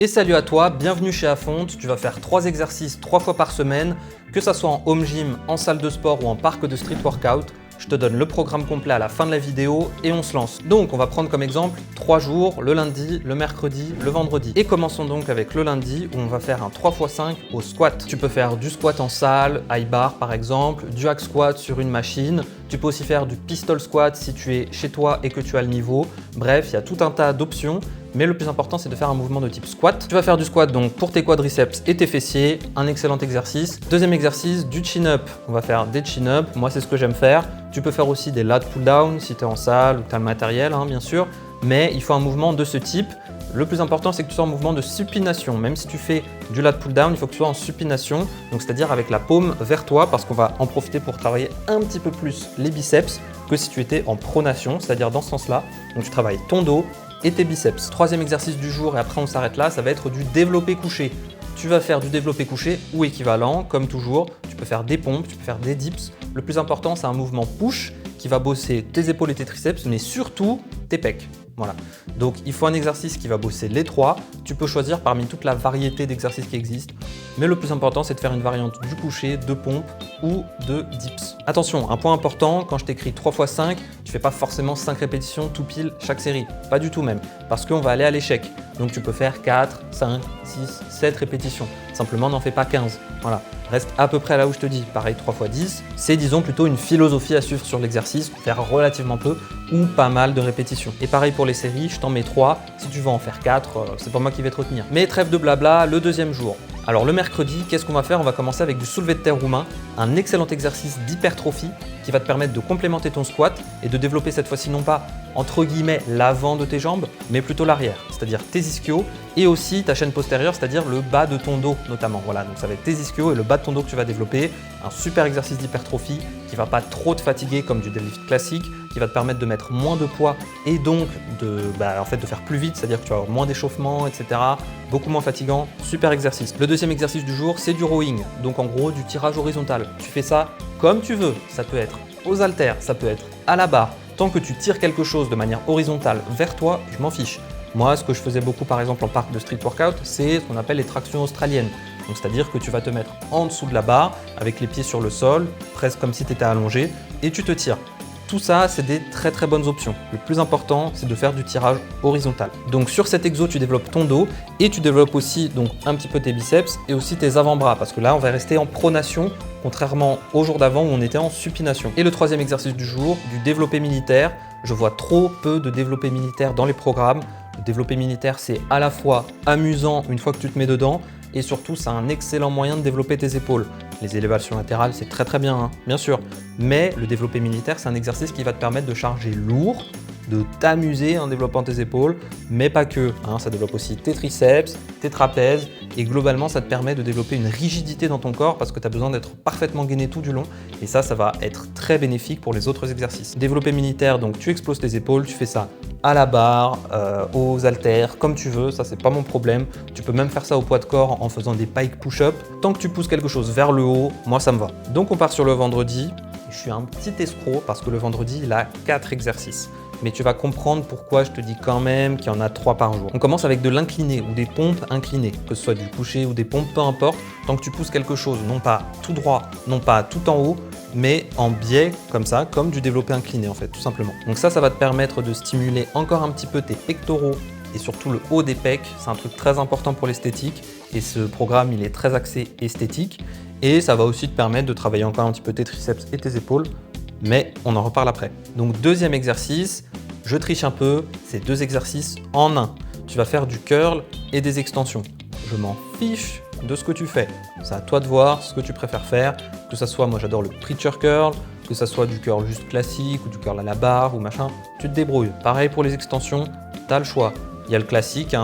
Et salut à toi, bienvenue chez Afonte. Tu vas faire 3 exercices 3 fois par semaine, que ça soit en home gym, en salle de sport ou en parc de street workout. Je te donne le programme complet à la fin de la vidéo et on se lance. Donc on va prendre comme exemple 3 jours, le lundi, le mercredi, le vendredi. Et commençons donc avec le lundi où on va faire un 3x5 au squat. Tu peux faire du squat en salle, high bar par exemple, du hack squat sur une machine. Tu peux aussi faire du pistol squat si tu es chez toi et que tu as le niveau. Bref, il y a tout un tas d'options. Mais le plus important, c'est de faire un mouvement de type squat. Tu vas faire du squat donc pour tes quadriceps et tes fessiers, un excellent exercice. Deuxième exercice, du chin-up. On va faire des chin-up, moi c'est ce que j'aime faire. Tu peux faire aussi des lat pull-down si tu es en salle ou que tu as le matériel, bien sûr. Mais il faut un mouvement de ce type. Le plus important, c'est que tu sois en mouvement de supination. Même si tu fais du lat pull-down, il faut que tu sois en supination, donc c'est-à-dire avec la paume vers toi, parce qu'on va en profiter pour travailler un petit peu plus les biceps que si tu étais en pronation, c'est-à-dire dans ce sens-là. Donc tu travailles ton dos et tes biceps. Troisième exercice du jour, et après on s'arrête là, ça va être du développé couché. Tu vas faire du développé couché ou équivalent, comme toujours. Tu peux faire des pompes, tu peux faire des dips. Le plus important, c'est un mouvement push qui va bosser tes épaules et tes triceps, mais surtout tes pecs. Voilà. Donc il faut un exercice qui va bosser les trois. Tu peux choisir parmi toute la variété d'exercices qui existent. Mais le plus important, c'est de faire une variante du couché, de pompe ou de dips. Attention, un point important, quand je t'écris 3x5, tu fais pas forcément 5 répétitions tout pile chaque série. Pas du tout même, parce qu'on va aller à l'échec. Donc tu peux faire 4, 5, 6, 7 répétitions. Simplement, n'en fais pas 15. Voilà. Reste à peu près là où je te dis. Pareil, 3x10, c'est disons plutôt une philosophie à suivre sur l'exercice, faire relativement peu ou pas mal de répétitions. Et pareil pour les séries, je t'en mets 3. Si tu veux en faire 4, c'est pas moi qui vais te retenir. Mais trêve de blabla, le deuxième jour. Alors le mercredi, qu'est-ce qu'on va faire? On va commencer avec du soulevé de terre roumain, un excellent exercice d'hypertrophie qui va te permettre de complémenter ton squat et de développer cette fois-ci non pas entre guillemets l'avant de tes jambes, mais plutôt l'arrière, c'est-à-dire tes ischios et aussi ta chaîne postérieure, c'est-à-dire le bas de ton dos notamment. Voilà, donc ça va être tes ischios et le bas de ton dos que tu vas développer. Un super exercice d'hypertrophie qui va pas trop te fatiguer comme du deadlift classique, qui va te permettre de mettre moins de poids et donc de faire plus vite, c'est-à-dire que tu vas avoir moins d'échauffement, etc. Beaucoup moins fatigant, super exercice. Le deuxième exercice du jour, c'est du rowing, donc en gros du tirage horizontal. Tu fais ça comme tu veux, ça peut être aux haltères, ça peut être à la barre. Tant que tu tires quelque chose de manière horizontale vers toi, je m'en fiche. Moi, ce que je faisais beaucoup par exemple en parc de street workout, c'est ce qu'on appelle les tractions australiennes. Donc c'est-à-dire que tu vas te mettre en dessous de la barre avec les pieds sur le sol, presque comme si tu étais allongé, et tu te tires. Tout ça, c'est des très bonnes options. Le plus important, c'est de faire du tirage horizontal. Donc sur cet exo, tu développes ton dos et tu développes aussi donc un petit peu tes biceps et aussi tes avant-bras parce que là, on va rester en pronation contrairement au jour d'avant où on était en supination. Et le troisième exercice du jour, du développé militaire. Je vois trop peu de développé militaire dans les programmes. Le développé militaire, c'est à la fois amusant une fois que tu te mets dedans et surtout, c'est un excellent moyen de développer tes épaules. Les élévations latérales, c'est très bien, bien sûr. Mais le développé militaire, c'est un exercice qui va te permettre de charger lourd, de t'amuser en développant tes épaules, mais pas que. Ça développe aussi tes triceps, tes trapèzes, et globalement, ça te permet de développer une rigidité dans ton corps parce que tu as besoin d'être parfaitement gainé tout du long, et ça va être très bénéfique pour les autres exercices. Développé militaire, donc tu exploses tes épaules, tu fais ça à la barre, aux haltères, comme tu veux, ça c'est pas mon problème. Tu peux même faire ça au poids de corps en faisant des pike push-up. Tant que tu pousses quelque chose vers le haut, moi ça me va. Donc on part sur le vendredi. Je suis un petit escroc parce que le vendredi, il a 4 exercices. Mais tu vas comprendre pourquoi je te dis quand même qu'il y en a 3 par jour. On commence avec de l'incliné ou des pompes inclinées, que ce soit du couché ou des pompes, peu importe, tant que tu pousses quelque chose, non pas tout droit, non pas tout en haut, mais en biais comme ça, comme du développé incliné en fait, tout simplement. Donc ça va te permettre de stimuler encore un petit peu tes pectoraux et surtout le haut des pecs. C'est un truc très important pour l'esthétique et ce programme, il est très axé esthétique. Et ça va aussi te permettre de travailler encore un petit peu tes triceps et tes épaules, mais on en reparle après. Donc deuxième exercice, je triche un peu, c'est 2 exercices en un. Tu vas faire du curl et des extensions. Je m'en fiche de ce que tu fais. C'est à toi de voir ce que tu préfères faire, que ça soit, moi j'adore le preacher curl, que ça soit du curl juste classique ou du curl à la barre ou machin, tu te débrouilles. Pareil pour les extensions, tu as le choix. Il y a le classique,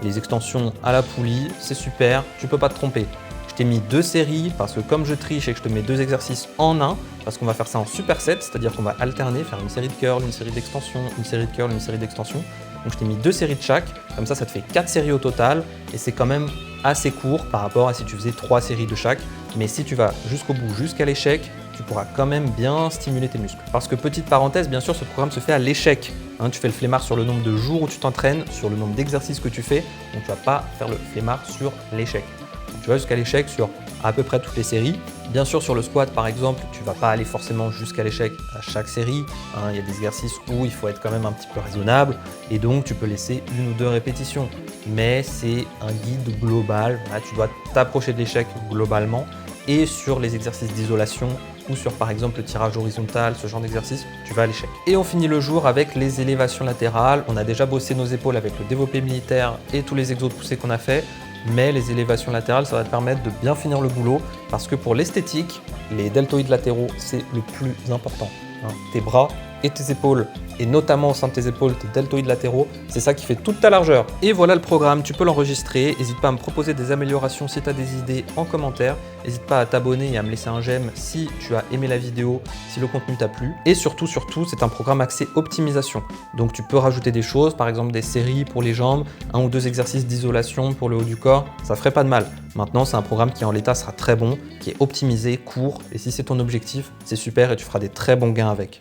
les extensions à la poulie, c'est super, tu peux pas te tromper. Je t'ai mis 2 séries parce que comme je triche et que je te mets 2 exercices en un, parce qu'on va faire ça en superset, c'est-à-dire qu'on va alterner, faire une série de curls, une série d'extensions, une série de curls, une série d'extensions. Donc je t'ai mis 2 séries de chaque, comme ça te fait 4 séries au total et c'est quand même assez court par rapport à si tu faisais 3 séries de chaque. Mais si tu vas jusqu'au bout, jusqu'à l'échec, tu pourras quand même bien stimuler tes muscles. Parce que petite parenthèse, bien sûr, ce programme se fait à l'échec. Hein, tu fais le flemmard sur le nombre de jours où tu t'entraînes, sur le nombre d'exercices que tu fais, donc tu ne vas pas faire le flemmard sur l'échec. Tu vas jusqu'à l'échec sur à peu près toutes les séries. Bien sûr, sur le squat, par exemple, tu ne vas pas aller forcément jusqu'à l'échec à chaque série. Hein, il y a des exercices où il faut être quand même un petit peu raisonnable et donc tu peux laisser 1 ou 2 répétitions. Mais c'est un guide global. Voilà, tu dois t'approcher de l'échec globalement et sur les exercices d'isolation ou sur par exemple le tirage horizontal, ce genre d'exercice, tu vas à l'échec. Et on finit le jour avec les élévations latérales. On a déjà bossé nos épaules avec le développé militaire et tous les exos poussés qu'on a fait. Mais les élévations latérales, ça va te permettre de bien finir le boulot parce que pour l'esthétique, les deltoïdes latéraux, c'est le plus important. Hein. Tes bras et tes épaules, et notamment au sein de tes épaules, tes deltoïdes latéraux, c'est ça qui fait toute ta largeur. Et voilà le programme, tu peux l'enregistrer. N'hésite pas à me proposer des améliorations si tu as des idées en commentaire. N'hésite pas à t'abonner et à me laisser un j'aime si tu as aimé la vidéo, si le contenu t'a plu. Et surtout, c'est un programme axé optimisation. Donc tu peux rajouter des choses, par exemple des séries pour les jambes, 1 ou 2 exercices d'isolation pour le haut du corps, ça ferait pas de mal. Maintenant, c'est un programme qui en l'état sera très bon, qui est optimisé, court, et si c'est ton objectif, c'est super et tu feras des très bons gains avec.